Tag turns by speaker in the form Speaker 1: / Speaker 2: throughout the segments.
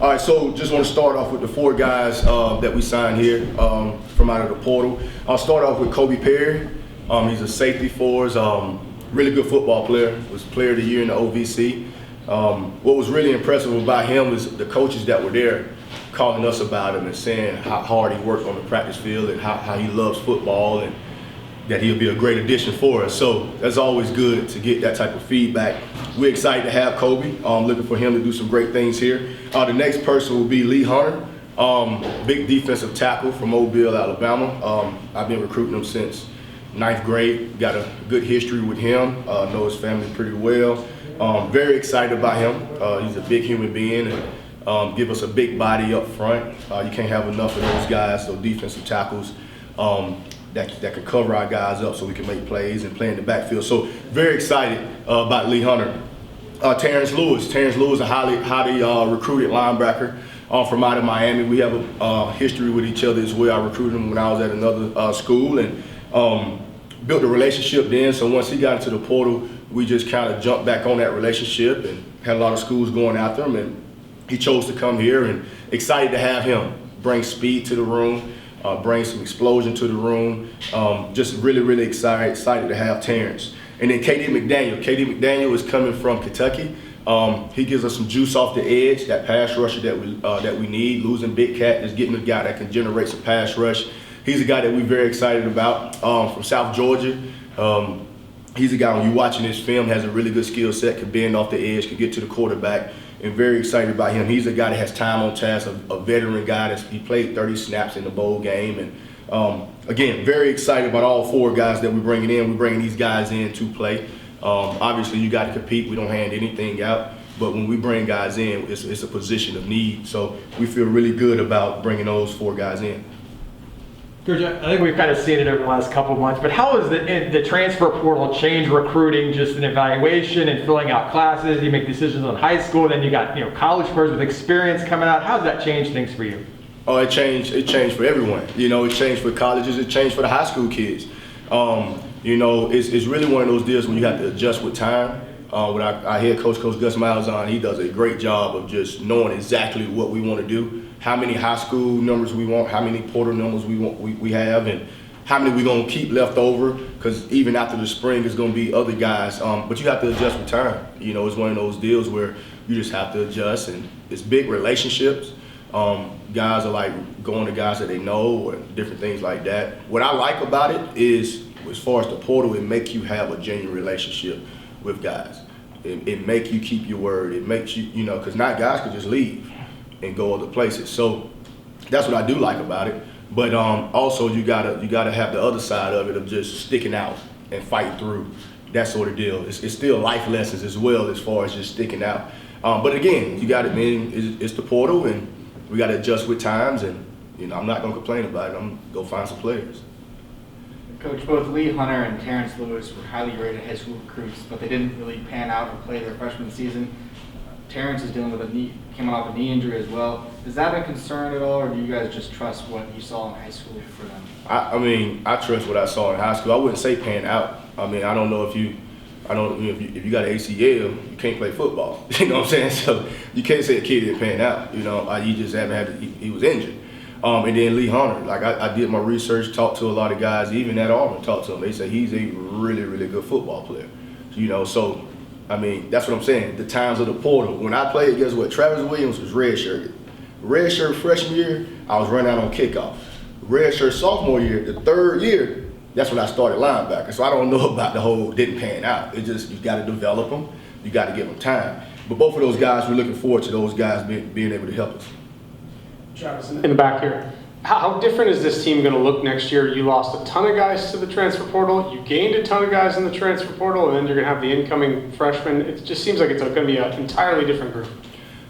Speaker 1: All right, so just want to start off with the 4 guys that we signed here from out of the portal. I'll start off with Kobe Perry. He's a safety for us, really good football player, was player of the year in the OVC. What was really impressive about him was the coaches that were there calling us about him and saying how hard he worked on the practice field and how he loves football and that he'll be a great addition for us. So that's always good to get that type of feedback. We're excited to have Kobe. Looking for him to do some great things here. The next person will be Lee Hunter, big defensive tackle from Mobile, Alabama. I've been recruiting him since 9th grade. Got a good history with him. Know his family pretty well. Very excited about him. He's a big human being and give us a big body up front. You can't have enough of those guys, those defensive tackles. That can cover our guys up so we can make plays and play in the backfield. So very excited about Lee Hunter. Terence Lewis, a highly recruited linebacker from out of Miami. We have a history with each other as well. I recruited him when I was at another school and built a relationship then. So once he got into the portal, we just kind of jumped back on that relationship and had a lot of schools going after him. And he chose to come here and excited to have him bring speed to the room. Bring some explosion to the room. Just really excited to have Terence. And then Katie McDaniel. Katie McDaniel is coming from Kentucky. He gives us some juice off the edge, that pass rusher that we need. Losing Big Cat is getting a guy that can generate some pass rush. He's a guy that we're very excited about from South Georgia. He's a guy, when you're watching his film, has a really good skill set, can bend off the edge, can get to the quarterback, and very excited about him. He's a guy that has time on task, a veteran guy. He played 30 snaps in the bowl game. And again, very excited about all 4 guys that we're bringing in. We're bringing these guys in to play. Obviously, you got to compete. We don't hand anything out. But when we bring guys in, it's a position of need. So we feel really good about bringing those 4 guys in.
Speaker 2: Coach, I think we've kind of seen it over the last couple of months, but how has the transfer portal changed recruiting, just an evaluation and filling out classes? You make decisions on high school, then you got college players with experience coming out. How does that change things for you?
Speaker 1: Oh, it changed for everyone. It changed for colleges, it changed for the high school kids. It's really one of those deals when you have to adjust with time. With our head coach, Coach Gus Malzahn, he does a great job of just knowing exactly what we want to do, how many high school numbers we want, how many portal numbers we have, and how many we're going to keep left over, because even after the spring, there's going to be other guys. But you have to adjust with time. It's one of those deals where you just have to adjust, and it's big relationships. Guys are like going to guys that they know or different things like that. What I like about it is, as far as the portal, it makes you have a genuine relationship with guys. It makes you keep your word. It makes you, because not guys could just leave and go other places. So that's what I do like about it. But also you gotta have the other side of it of just sticking out and fighting through, that sort of deal. It's still life lessons as well as far as just sticking out. But again, you got it, man. It's the portal, and we got to adjust with times. And I'm not gonna complain about it. I'm gonna go find some players.
Speaker 3: Coach, both Lee Hunter and Terence Lewis were highly rated high school recruits, but they didn't really pan out or play their freshman season. Terence is dealing with came off a knee injury as well. Is that a concern at all, or do you guys just trust what you saw in high school for them?
Speaker 1: I trust what I saw in high school. I wouldn't say pan out. I don't know if you got an ACL, you can't play football. You know what I'm saying? So you can't say a kid didn't pan out. You just haven't he was injured. And then Lee Hunter, like I did my research, talked to a lot of guys, even at Auburn, talked to him. They say he's a really good football player. So that's what I'm saying. The times of the portal. When I played, guess what? Travis Williams was redshirted. Redshirt freshman year, I was running out on kickoff. Redshirt sophomore year, the 3rd year, that's when I started linebacker. So I don't know about the whole didn't pan out. It just, you got to develop them. You got to give them time. But both of those guys, we're looking forward to those guys being able to help us.
Speaker 4: Travis, in the back here. How different is this team going to look next year? You lost a ton of guys to the transfer portal. You gained a ton of guys in the transfer portal, and then you're going to have the incoming freshmen. It just seems like it's going to be an entirely different group.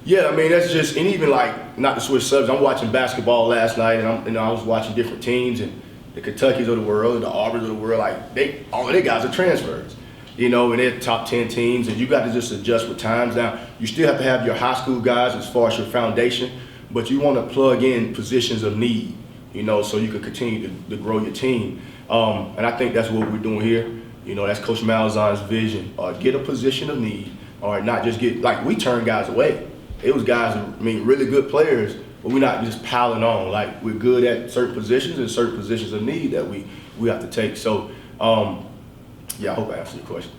Speaker 1: Yeah, that's just, and even like, not to switch subjects, I'm watching basketball last night, and I was watching different teams, and the Kentuckys of the world, the Auburns of the world, like all of their guys are transfers. And they're top 10 teams, and you got to just adjust with times. Now, you still have to have your high school guys as far as your foundation, but you want to plug in positions of need, so you can continue to grow your team. And I think that's what we're doing here. That's Coach Malzahn's vision. Get a position of need, or not just get, like, we turn guys away. it was guys, really good players, but we're not just piling on. Like, we're good at certain positions and certain positions of need that we have to take. So, yeah, I hope I answered your question.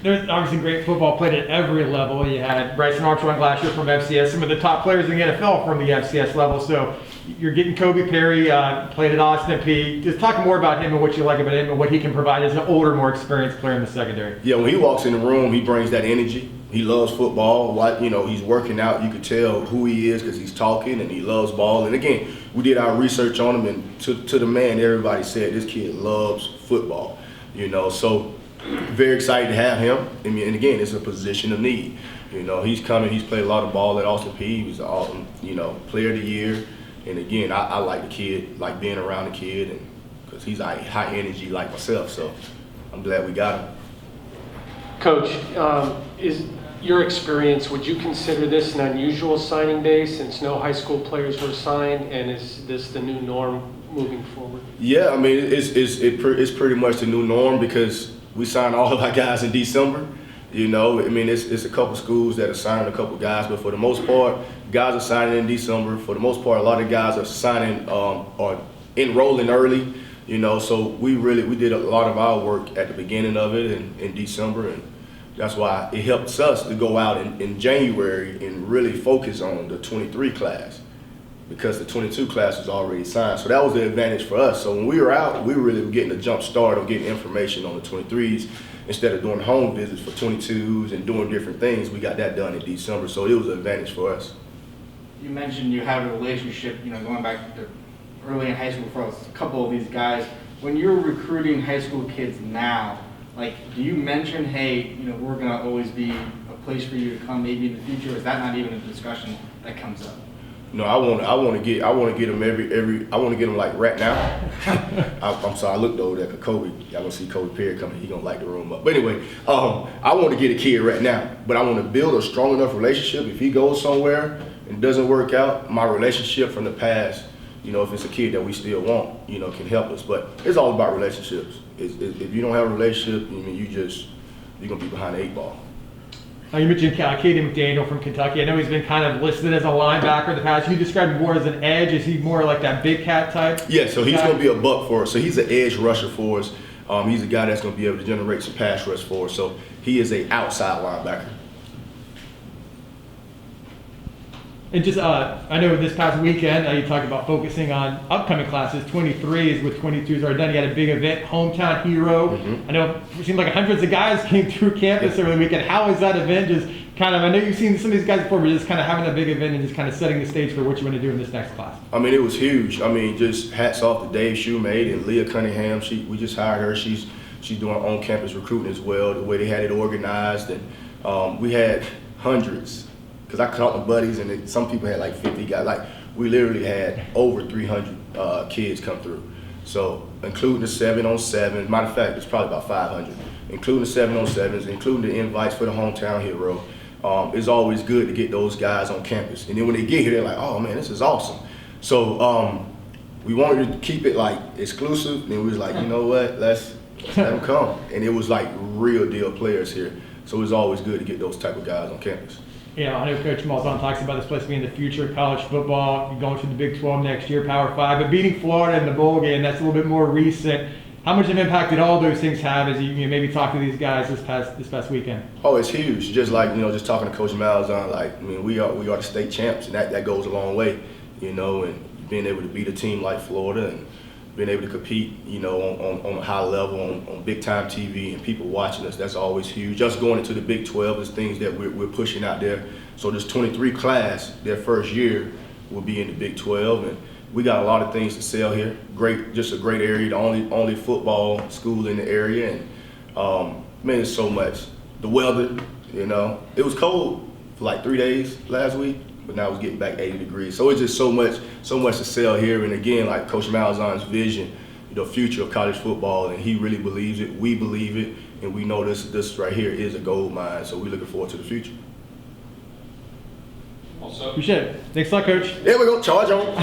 Speaker 2: There's obviously great football played at every level. You had Bryson Armstrong last year from FCS, some of the top players in the NFL from the FCS level. So you're getting Kobe Perry, played at Austin Peay. Just talk more about him and what you like about him and what he can provide as an older, more experienced player in the secondary.
Speaker 1: Yeah, when he walks in the room, he brings that energy. He loves football. He's working out. You could tell who he is because he's talking and he loves ball. And again, we did our research on him, and to the man, everybody said this kid loves football. So very excited to have him. And again, it's a position of need. He's coming. He's played a lot of ball at Austin Peay. He was awesome, player of the year. And again, I like the kid, like being around the kid, and because he's high energy like myself. So I'm glad we got him.
Speaker 5: Coach, is your experience, would you consider this an unusual signing day since no high school players were signed, and is this the new norm moving forward?
Speaker 1: Yeah, it's pretty much the new norm because we signed all of our guys in December. It's a couple schools that are signing a couple guys, but for the most part, guys are signing in December. For the most part, a lot of guys are signing or enrolling early. So we did a lot of our work at the beginning of it in December, and that's why it helps us to go out in January and really focus on the 23 class, because the 22 class is already signed. So that was the advantage for us. So when we were out, we really were getting a jump start on getting information on the 23s instead of doing home visits for 22s and doing different things. We got that done in December, so it was an advantage for us.
Speaker 3: You mentioned you have a relationship, going back to early in high school for a couple of these guys. When you're recruiting high school kids now, do you mention, hey, we're gonna always be a place for you to come maybe in the future? Or is that not even a discussion that comes up?
Speaker 1: No, I want to get them I want to get them like right now. I'm sorry, I looked over there for Kobe. Y'all gonna see Kobe Perry coming. He gonna light the room up. But anyway, I want to get a kid right now, but I want to build a strong enough relationship. If he goes somewhere and doesn't work out, my relationship from the past, if it's a kid that we still want, can help us. But it's all about relationships. If you don't have a relationship, you're gonna be behind the 8 ball.
Speaker 2: You mentioned Katie McDaniel from Kentucky. I know he's been kind of listed as a linebacker in the past. You described him more as an edge. Is he more like that big cat type?
Speaker 1: Yeah, so he's going to be a buck for us. So he's an edge rusher for us. He's a guy that's going to be able to generate some pass rush for us. So he is an outside linebacker.
Speaker 2: And just, I know this past weekend, you talked about focusing on upcoming classes. 23s with 22s are done. You had a big event, Hometown Hero.
Speaker 1: Mm-hmm.
Speaker 2: I know it seemed like hundreds of guys came through campus over the weekend. How was that event? Just kind of, I know you've seen some of these guys before, but just kind of having a big event and just kind of setting the stage for what you want to do in this next class.
Speaker 1: It was huge. Just hats off to Dave Shoemade and Leah Cunningham. We just hired her. She's doing on-campus recruiting as well, the way they had it organized. And we had hundreds. Because I caught the buddies, and some people had like 50 guys. We literally had over 300 kids come through. So, including the 7-on-7, matter of fact, it's probably about 500. Including the 7-on-7s, including the invites for the Hometown Hero. It's always good to get those guys on campus. And then when they get here, they're like, oh man, this is awesome. So, we wanted to keep it exclusive, and we was like, you know what, let's let them come. And it was real deal players here. So it's always good to get those type of guys on campus.
Speaker 2: I know Coach Malzahn talks about this place being the future of college football. You're going to the Big 12 next year, Power 5, but beating Florida in the bowl game, that's a little bit more recent. How much of an impact did all those things have as you maybe talk to these guys this past weekend?
Speaker 1: Oh, it's huge. Just just talking to Coach Malzahn, we are the state champs, and that goes a long way, and being able to beat a team like Florida and being able to compete, on a high level, on big time TV and people watching us, that's always huge. Just going into the Big 12 is things that we're pushing out there. So this 23 class, their first year, will be in the Big 12, and we got a lot of things to sell here. Just a great area, the only football school in the area, and it's so much. The weather, it was cold for 3 days last week, but now it's getting back 80 degrees. So it's just so much to sell here. And again, Coach Malzahn's vision, the future of college football, and he really believes it. We believe it, and we know this right here is a gold mine. So we're looking forward to the future.
Speaker 2: Appreciate it. Thanks a lot, Coach.
Speaker 1: There we go. Charge on.